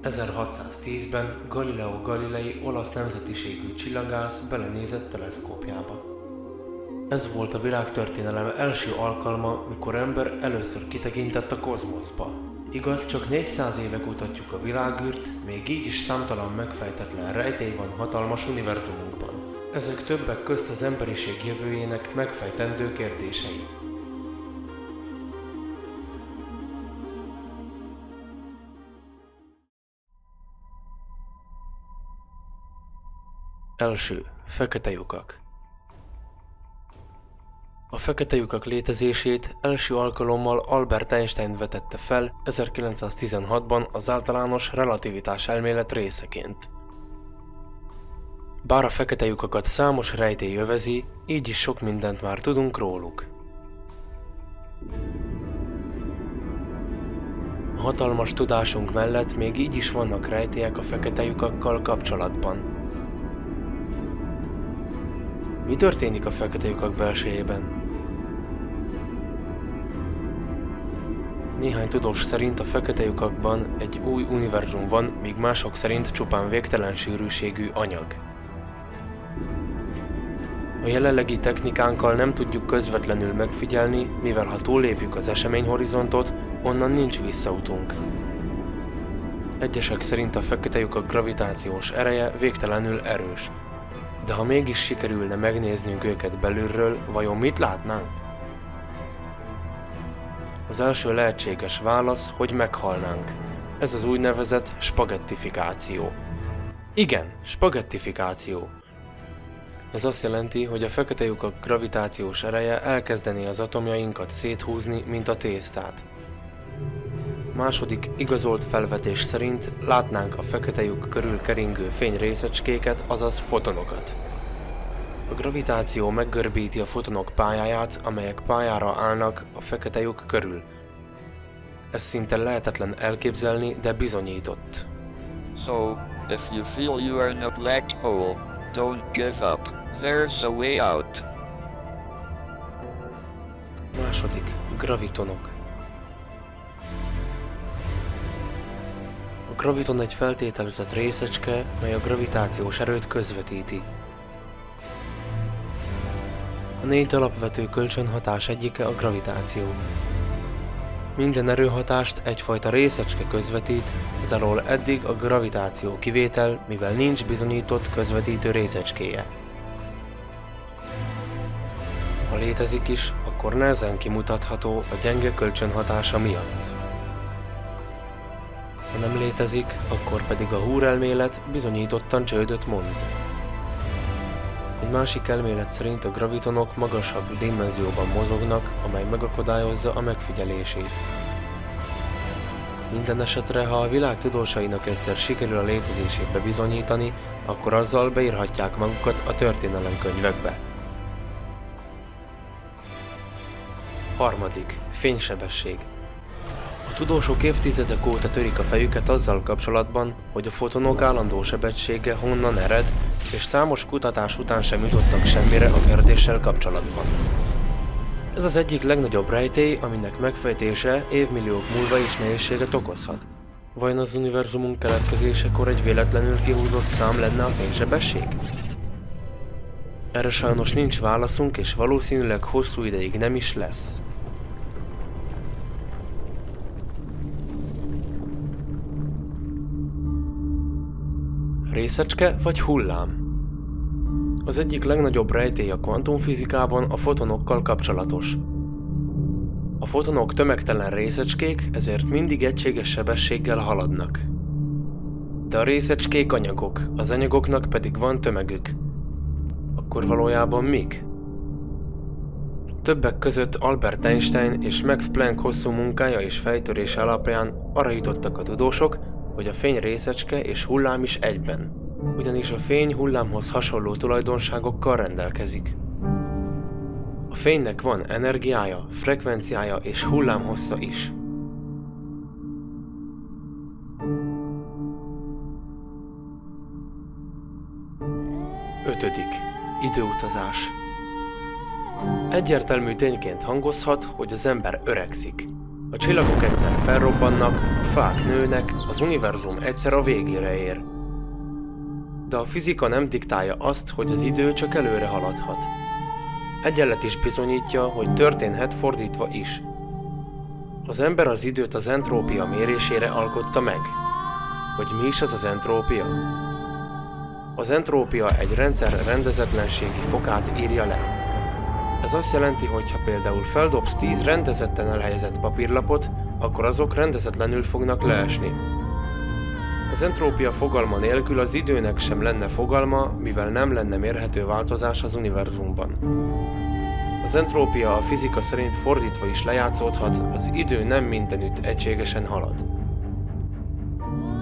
1610-ben Galileo Galilei olasz nemzetiségű csillagász belenézett teleszkópjába. Ez volt a világtörténelem első alkalma, mikor ember először kitekintett a kozmoszba. Igaz, csak 400 éve kutatjuk a világűrt, még így is számtalan megfejtetlen rejtély van hatalmas univerzumunkban. Ezek többek közt az emberiség jövőjének megfejtendő kérdései. Első. Fekete lyukak. A fekete lyukak létezését első alkalommal Albert Einstein vetette fel 1916-ban az általános relativitás elmélet részeként. Bár a fekete lyukakat számos rejtély övezi, így is sok mindent már tudunk róluk. A hatalmas tudásunk mellett még így is vannak rejtélyek a fekete lyukakkal kapcsolatban. Mi történik a fekete lyukak belsejében? Néhány tudós szerint a fekete lyukakban egy új univerzum van, míg mások szerint csupán végtelen sűrűségű anyag. A jelenlegi technikánkkal nem tudjuk közvetlenül megfigyelni, mivel ha túllépjük az eseményhorizontot, onnan nincs visszautunk. Egyesek szerint a fekete lyukak gravitációs ereje végtelenül erős. De ha mégis sikerülne megnéznünk őket belülről, vajon mit látnánk? Az első lehetséges válasz, hogy meghalnánk. Ez az úgynevezett spagettifikáció. Igen, spagettifikáció. Ez azt jelenti, hogy a fekete lyukak gravitációs ereje elkezdené az atomjainkat széthúzni, mint a tésztát. Második igazolt felvetés szerint látnánk a fekete lyuk körül keringő fényrészecskéket, azaz fotonokat. A gravitáció meggörbíti a fotonok pályáját, amelyek pályára állnak a fekete lyuk körül. Ez szinte lehetetlen elképzelni, de bizonyított. So, if you feel you are in a black hole, don't give up. There's a way out. Második, gravitonok. A graviton egy feltételezett részecske, mely a gravitációs erőt közvetíti. A 4 alapvető kölcsönhatás egyike a gravitáció. Minden erőhatást egyfajta részecske közvetít, ez alól eddig a gravitáció kivétel, mivel nincs bizonyított közvetítő részecskéje. Ha létezik is, akkor nehezen kimutatható a gyenge kölcsönhatása miatt. Ha nem létezik, akkor pedig a Húr elmélet bizonyítottan csődöt mond. Egy másik elmélet szerint a gravitonok magasabb dimenzióban mozognak, amely megakadályozza a megfigyelését. Minden esetre, ha a világ tudósainak egyszer sikerül a létezését bebizonyítani, akkor azzal beírhatják magukat a történelemkönyvekbe. Harmadik. Fénysebesség. A tudósok évtizedek óta törik a fejüket azzal kapcsolatban, hogy a fotonok állandó sebessége honnan ered, és számos kutatás után sem jutottak semmire a kérdéssel kapcsolatban. Ez az egyik legnagyobb rejtély, aminek megfejtése évmilliók múlva is nehézséget okozhat. Vajon az univerzumunk keletkezésekor egy véletlenül kihúzott szám lenne a fénysebesség? Erre sajnos nincs válaszunk, és valószínűleg hosszú ideig nem is lesz. Részecske vagy hullám? Az egyik legnagyobb rejtély a kvantumfizikában a fotonokkal kapcsolatos. A fotonok tömegtelen részecskék, ezért mindig egységes sebességgel haladnak. De a részecskék anyagok, az anyagoknak pedig van tömegük. Akkor valójában mik? Többek között Albert Einstein és Max Planck hosszú munkája és fejtörése alapján arra jutottak a tudósok, hogy a fény részecske és hullám is egyben, ugyanis a fény hullámhoz hasonló tulajdonságokkal rendelkezik. A fénynek van energiája, frekvenciája és hullámhossza is. Ötödik. Időutazás. Egyértelmű tényként hangozhat, hogy az ember öregszik. A csillagok egyszer felrobbannak, a fák nőnek, az univerzum egyszer a végére ér. De a fizika nem diktálja azt, hogy az idő csak előre haladhat. Egyenlet is bizonyítja, hogy történhet fordítva is. Az ember az időt az entrópia mérésére alkotta meg. Hogy mi is az entrópia? Az entrópia egy rendszer rendezetlenségi fokát írja le. Ez azt jelenti, hogy ha például feldobsz 10 rendezetten elhelyezett papírlapot, akkor azok rendezetlenül fognak leesni. Az entrópia fogalma nélkül az időnek sem lenne fogalma, mivel nem lenne mérhető változás az univerzumban. Az entrópia a fizika szerint fordítva is lejátszódhat, az idő nem mindenütt egységesen halad.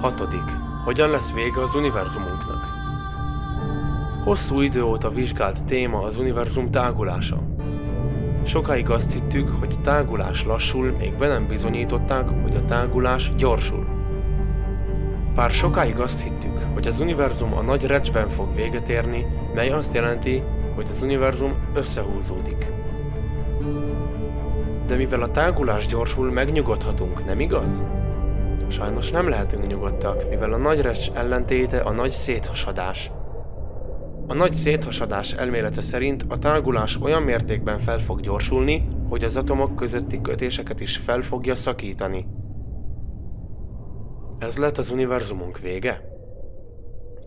6. Hogyan lesz vége az univerzumunknak? Hosszú idő óta vizsgált téma az univerzum tágulása. Sokáig azt hittük, hogy tágulás lassul, még be nem bizonyították, hogy a tágulás gyorsul. Bár sokáig azt hittük, hogy az univerzum a nagy recsben fog véget érni, mely azt jelenti, hogy az univerzum összehúzódik. De mivel a tágulás gyorsul, megnyugodhatunk, nem igaz? Sajnos nem lehetünk nyugodtak, mivel a nagy recs ellentéte a nagy széthasadás. A nagy széthasadás elmélete szerint a tágulás olyan mértékben fel fog gyorsulni, hogy az atomok közötti kötéseket is fel fogja szakítani. Ez lett az univerzumunk vége?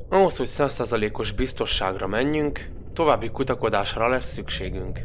Ahhoz, hogy 100%-os biztosságra menjünk, további kutakodásra lesz szükségünk.